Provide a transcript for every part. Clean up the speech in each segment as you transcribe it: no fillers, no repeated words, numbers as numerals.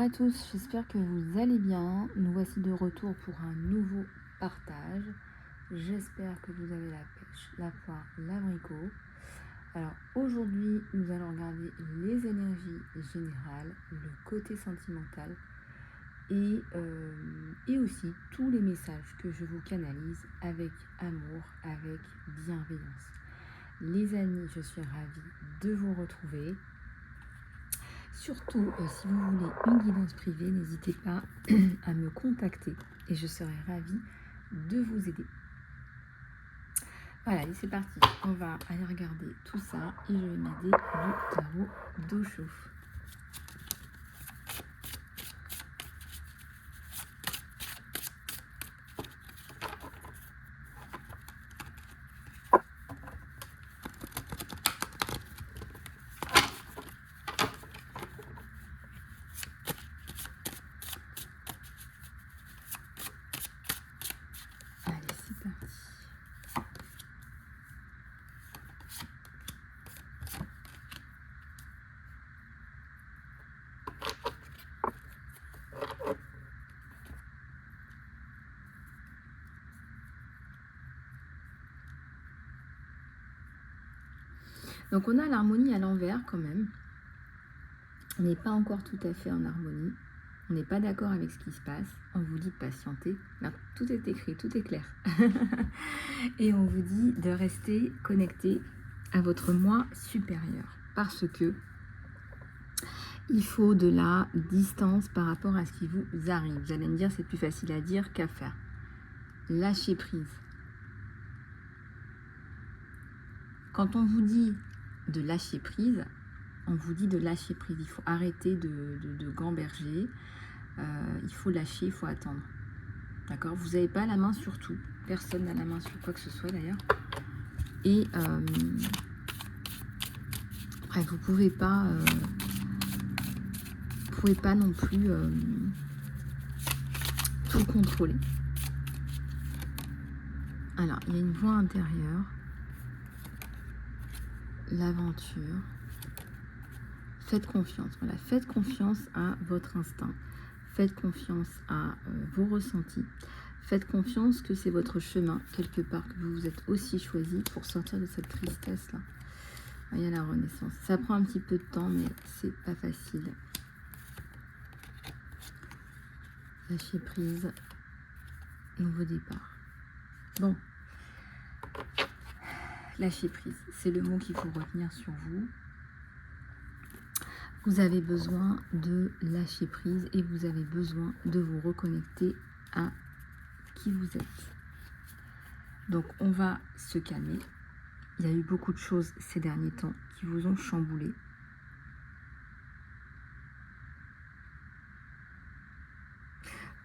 à tous, j'espère que vous allez bien. Nous voici de retour pour un nouveau partage. J'espère que vous avez la pêche, la poire, l'abricot. Alors aujourd'hui, nous allons regarder les énergies générales, le côté sentimental et aussi tous les messages que je vous canalise avec amour, avec bienveillance. Les amis, je suis ravie de vous retrouver. Surtout, si vous voulez une guidance privée, n'hésitez pas à me contacter et je serai ravie de vous aider. Voilà, allez, c'est parti. On va aller regarder tout ça et je vais m'aider du tarot d'eau chauffe. Allez, c'est parti. Donc on a l'harmonie à l'envers quand même. On n'est pas encore tout à fait en harmonie. On n'est pas d'accord avec ce qui se passe. On vous dit de patienter. Là, tout est écrit, tout est clair. Et on vous dit de rester connecté à votre moi supérieur. Parce que il faut de la distance par rapport à ce qui vous arrive. Vous allez me dire, c'est plus facile à dire qu'à faire. Lâcher prise. Quand on vous dit de lâcher prise, on vous dit de lâcher prise. Il faut arrêter de gamberger. Il faut lâcher, il faut attendre. D'accord? Vous n'avez pas la main sur tout. Personne n'a la main sur quoi que ce soit d'ailleurs. Et bref, vous pouvez pas non plus tout contrôler. Alors, il y a une voix intérieure. L'aventure. Faites confiance. Voilà, faites confiance à votre instinct. Faites confiance à vos ressentis. Faites confiance que c'est votre chemin, quelque part, que vous vous êtes aussi choisi pour sortir de cette tristesse-là. Il y a la renaissance. Ça prend un petit peu de temps, mais c'est pas facile. Lâcher prise. Nouveau départ. Bon. Lâcher prise, c'est le mot qu'il faut retenir sur vous. Vous avez besoin de lâcher prise et vous avez besoin de vous reconnecter à qui vous êtes. Donc on va se calmer. Il y a eu beaucoup de choses ces derniers temps qui vous ont chamboulé.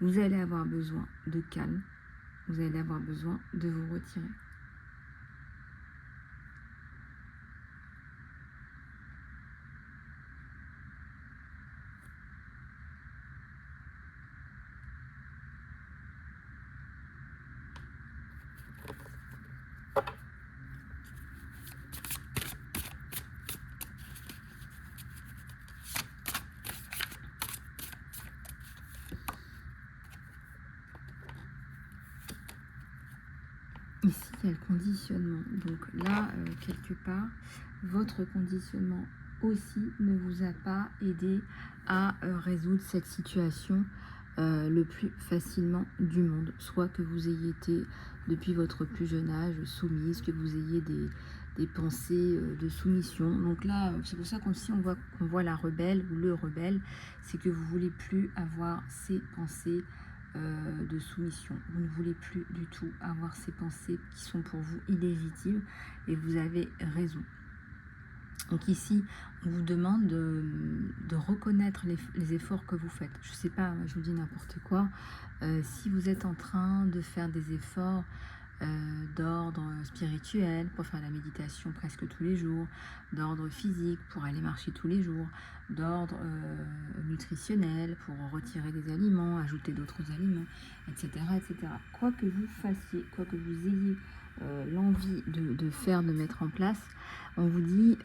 Vous allez avoir besoin de calme. Vous allez avoir besoin de vous retirer. Ici, il y a le conditionnement. Donc là, quelque part, votre conditionnement aussi ne vous a pas aidé à résoudre cette situation le plus facilement du monde. Soit que vous ayez été, depuis votre plus jeune âge, soumise, que vous ayez des pensées de soumission. Donc là, c'est pour ça qu'on voit la rebelle ou le rebelle, c'est que vous ne voulez plus avoir ces pensées de soumission. Vous ne voulez plus du tout avoir ces pensées qui sont pour vous illégitimes et vous avez raison. Donc ici, on vous demande de reconnaître les efforts que vous faites. Je ne sais pas, je vous dis n'importe quoi. Si vous êtes en train de faire des efforts d'ordre spirituel pour faire la méditation presque tous les jours, d'ordre physique pour aller marcher tous les jours, d'ordre nutritionnel pour retirer des aliments, ajouter d'autres aliments, etc., etc. Quoi que vous fassiez, quoi que vous ayez l'envie de faire, de mettre en place, on vous dit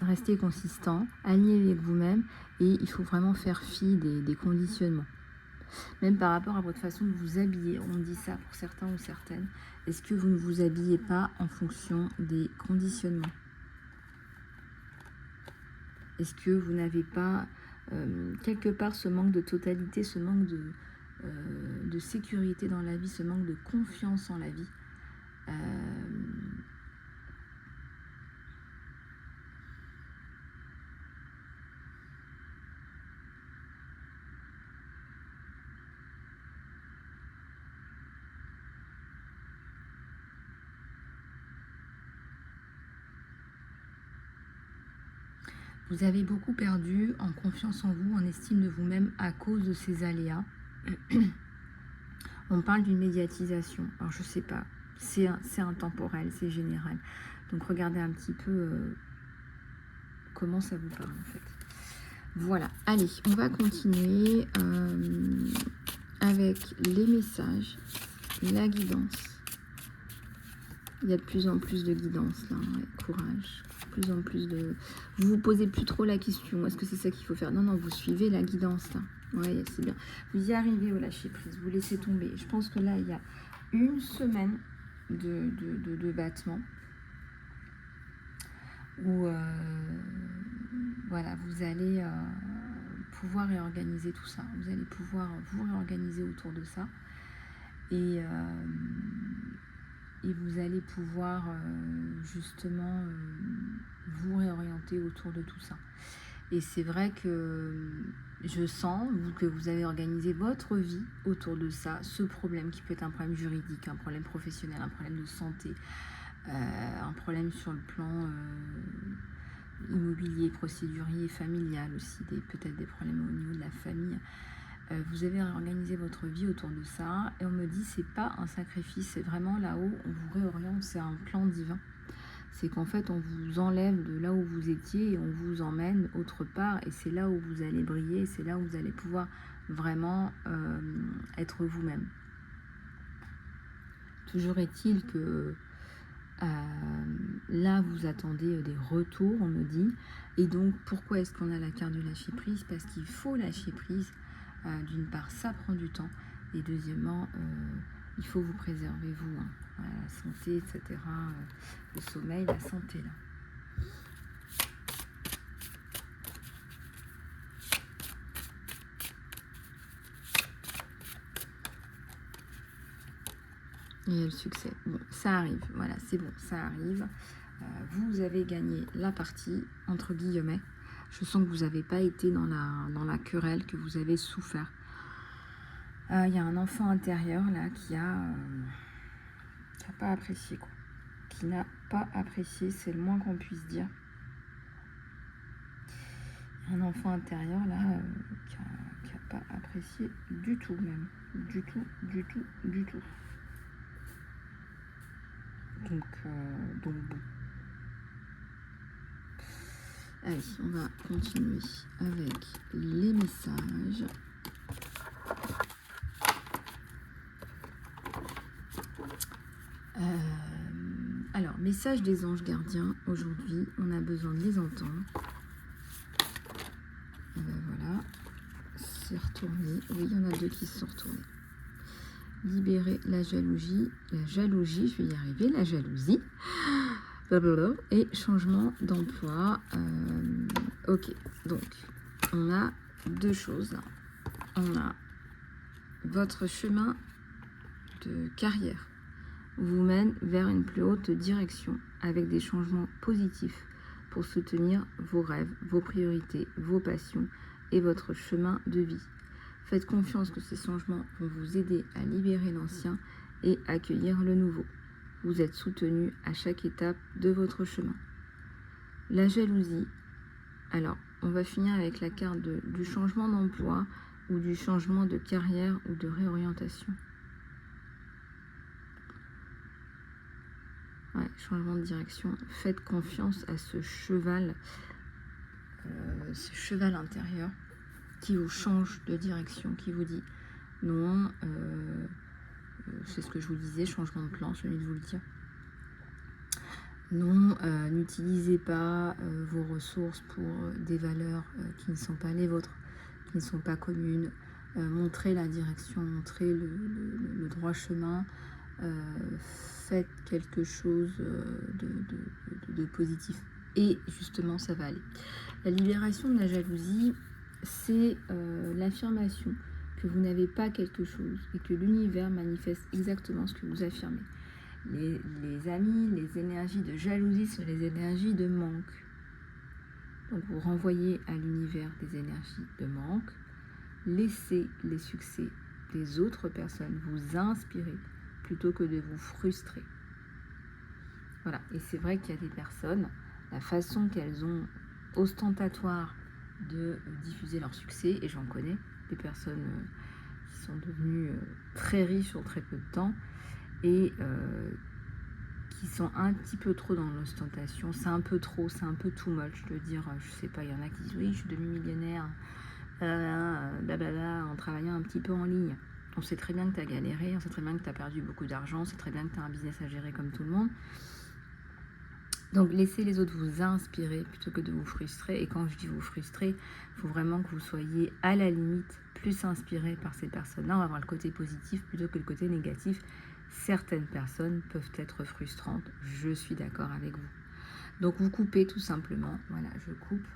restez consistant, alignez avec vous-même, et il faut vraiment faire fi des conditionnements. Même par rapport à votre façon de vous habiller, on dit ça pour certains ou certaines. Est-ce que vous ne vous habillez pas en fonction des conditionnements? Est-ce que vous n'avez pas quelque part ce manque de totalité, ce manque de sécurité dans la vie, ce manque de confiance en la vie? Vous avez beaucoup perdu en confiance en vous, en estime de vous-même à cause de ces aléas. On parle d'une médiatisation. Alors je sais pas, c'est intemporel, c'est général. Donc regardez un petit peu comment ça vous parle en fait. Voilà, allez, on va continuer avec les messages, la guidance. Il y a de plus en plus de guidance là, ouais, courage. De plus en plus de... Vous vous posez plus trop la question, est-ce que c'est ça qu'il faut faire? Non, non, vous suivez la guidance là. Ouais, c'est bien. Vous y arrivez au lâcher prise, vous laissez tomber. Je pense que là, il y a une semaine de battement où voilà, vous allez pouvoir réorganiser tout ça. Vous allez pouvoir vous réorganiser autour de ça. Et vous allez pouvoir justement vous réorienter autour de tout ça. Et c'est vrai que je sens que vous avez organisé votre vie autour de ça, ce problème qui peut être un problème juridique, un problème professionnel, un problème de santé, un problème sur le plan immobilier, procédurier, familial aussi, peut-être des problèmes au niveau de la famille. Vous avez organisé votre vie autour de ça, et on me dit c'est pas un sacrifice, c'est vraiment là-haut, on vous réoriente, c'est un plan divin. C'est qu'en fait on vous enlève de là où vous étiez et on vous emmène autre part, et c'est là où vous allez briller, c'est là où vous allez pouvoir vraiment être vous-même. Toujours est-il que là vous attendez des retours, on me dit, et donc pourquoi est-ce qu'on a la carte de lâcher prise? Parce qu'il faut lâcher prise. D'une part, ça prend du temps, et deuxièmement, il faut vous préserver, vous, hein. Voilà, la santé, etc., le sommeil, la santé, là. Et le succès, bon, ça arrive, voilà, c'est bon, ça arrive. Vous avez gagné la partie, entre guillemets. Je sens que vous n'avez pas été dans la querelle, que vous avez souffert. Il y a un enfant intérieur là qui a pas apprécié, quoi. Qui n'a pas apprécié, c'est le moins qu'on puisse dire. Un enfant intérieur là qui a pas apprécié du tout, même. Du tout. Donc bon. Allez, on va continuer avec les messages. Alors, message des anges gardiens. Aujourd'hui, on a besoin de les entendre. Et ben voilà, c'est retourné. Oui, il y en a deux qui se sont retournés. Libérer la jalousie, je vais y arriver, la jalousie. Et changement d'emploi. Ok, donc on a deux choses. On a votre chemin de carrière vous mène vers une plus haute direction avec des changements positifs pour soutenir vos rêves, vos priorités, vos passions et votre chemin de vie. Faites confiance que ces changements vont vous aider à libérer l'ancien et accueillir le nouveau. Vous êtes soutenu à chaque étape de votre chemin. La jalousie. Alors, on va finir avec la carte du changement d'emploi ou du changement de carrière ou de réorientation. Ouais, changement de direction. Faites confiance à ce cheval intérieur qui vous change de direction, qui vous dit non, c'est ce que je vous disais, changement de plan, je viens de vous le dire. Non, n'utilisez pas vos ressources pour des valeurs qui ne sont pas les vôtres, qui ne sont pas communes. Montrez la direction, montrez le droit chemin. Faites quelque chose de positif. Et justement, ça va aller. La libération de la jalousie, c'est l'affirmation que vous n'avez pas quelque chose et que l'univers manifeste exactement ce que vous affirmez. Les amis, les énergies de jalousie sont les énergies de manque. Donc vous renvoyez à l'univers des énergies de manque. Laissez les succès des autres personnes vous inspirer plutôt que de vous frustrer. Voilà, et c'est vrai qu'il y a des personnes, la façon qu'elles ont ostentatoire de diffuser leur succès, et j'en connais des personnes qui sont devenues très riches en très peu de temps, et qui sont un petit peu trop dans l'ostentation. C'est un peu trop, c'est un peu too much de dire, je sais pas, il y en a qui disent oui, je suis devenue millionnaire, blablabla, en travaillant un petit peu en ligne. On sait très bien que tu as galéré, on sait très bien que tu as perdu beaucoup d'argent, on sait très bien que tu as un business à gérer comme tout le monde. Donc laissez les autres vous inspirer plutôt que de vous frustrer. Et quand je dis vous frustrer, il faut vraiment que vous soyez à la limite plus inspiré par ces personnes-là. On va voir le côté positif plutôt que le côté négatif. Certaines personnes peuvent être frustrantes, je suis d'accord avec vous. Donc vous coupez tout simplement, voilà, je coupe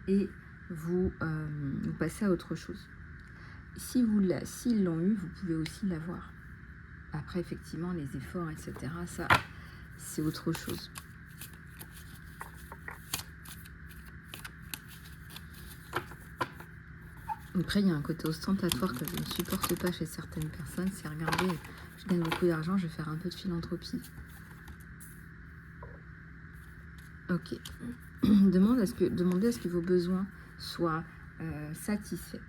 et vous passez à autre chose. Si s'ils l'ont eu, vous pouvez aussi l'avoir. Après, effectivement, les efforts, etc., ça, c'est autre chose. Après, il y a un côté ostentatoire que je ne supporte pas chez certaines personnes, c'est regarder, je gagne beaucoup d'argent, je vais faire un peu de philanthropie. Ok. Demandez à ce que vos besoins soient satisfaits.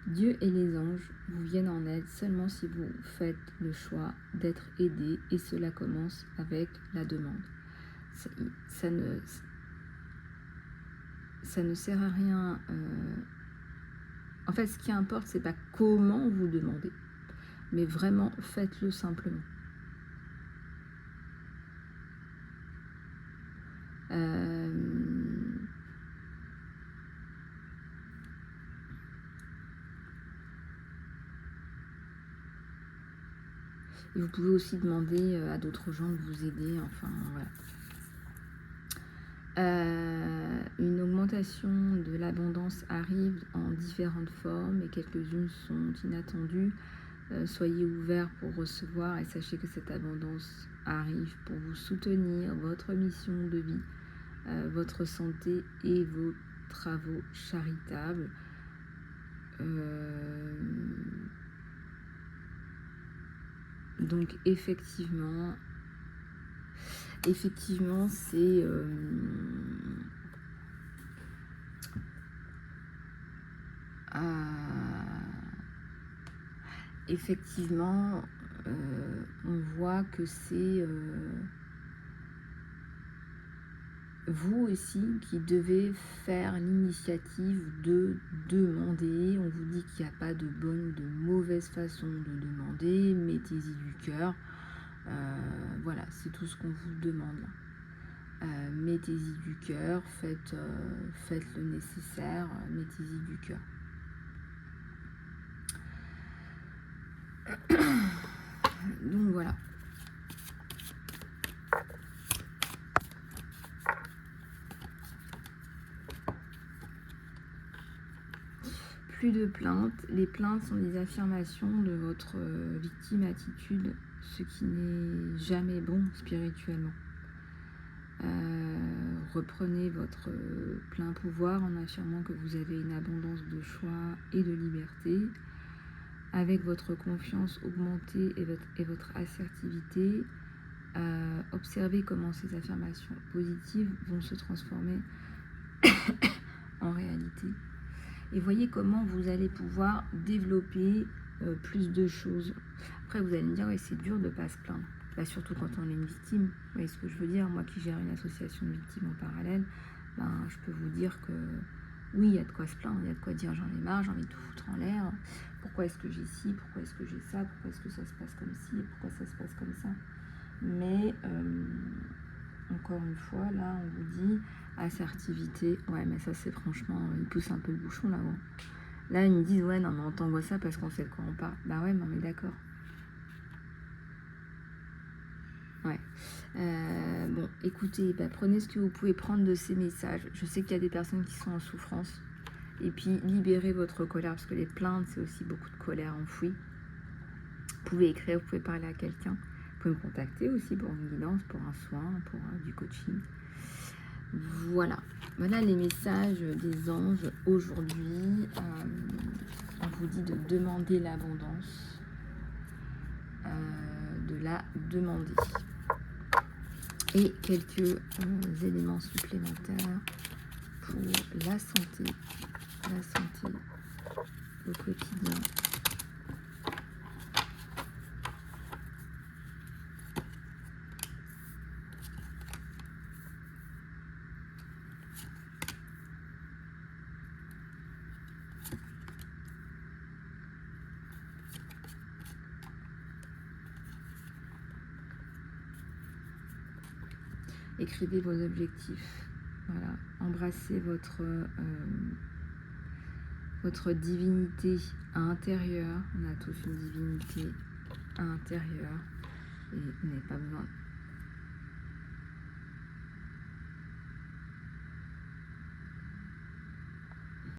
Dieu et les anges vous viennent en aide seulement si vous faites le choix d'être aidé, et cela commence avec la demande. Ça ne sert à rien. En fait, ce qui importe, c'est pas comment vous demandez, mais vraiment faites-le simplement. Et vous pouvez aussi demander à d'autres gens de vous aider, enfin voilà. Une augmentation de l'abondance arrive en différentes formes et quelques-unes sont inattendues. Soyez ouverts pour recevoir et sachez que cette abondance arrive pour vous soutenir votre mission de vie, votre santé et vos travaux charitables. Donc effectivement, c'est effectivement, on voit que c'est vous aussi qui devez faire l'initiative de demander. On vous dit qu'il n'y a pas de bonne ou de mauvaise façon de demander. Mettez-y du cœur. Voilà, c'est tout ce qu'on vous demande là. Mettez-y du cœur, faites le nécessaire, mettez-y du cœur. Donc voilà. Plus de plaintes. Les plaintes sont des affirmations de votre victime attitude, ce qui n'est jamais bon spirituellement. Reprenez votre plein pouvoir en affirmant que vous avez une abondance de choix et de liberté. Avec votre confiance augmentée et votre assertivité, observez comment ces affirmations positives vont se transformer en réalité. Et voyez comment vous allez pouvoir développer plus de choses. Après, vous allez me dire, ouais, c'est dur de ne pas se plaindre. Là, surtout quand on est une victime. Vous voyez ce que je veux dire? Moi qui gère une association de victimes en parallèle, ben, je peux vous dire que oui, il y a de quoi se plaindre, il y a de quoi dire j'en ai marre, j'ai envie de tout foutre en l'air. Pourquoi est-ce que j'ai ci? Pourquoi est-ce que j'ai ça? Pourquoi est-ce que ça se passe comme ci? Et pourquoi ça se passe comme ça? Mais encore une fois, là, on vous dit assertivité. Ouais, mais ça, c'est franchement, il pousse un peu le bouchon là-haut. Là, ils me disent, ouais, non, mais on t'envoie ça parce qu'on sait de quoi on parle. Bah ouais, non, mais d'accord. Ouais. Bon, écoutez, bah, prenez ce que vous pouvez prendre de ces messages. Je sais qu'il y a des personnes qui sont en souffrance. Et puis, libérez votre colère, parce que les plaintes, c'est aussi beaucoup de colère enfouie. Vous pouvez écrire, vous pouvez parler à quelqu'un. Vous pouvez me contacter aussi pour une guidance, pour un soin, pour du coaching. Voilà. Voilà les messages des anges aujourd'hui. On vous dit de demander l'abondance, de la demander. Et quelques éléments supplémentaires pour la santé au quotidien. Écrivez vos objectifs. Voilà. Embrassez votre divinité intérieure. On a tous une divinité intérieure. Et vous n'avez pas besoin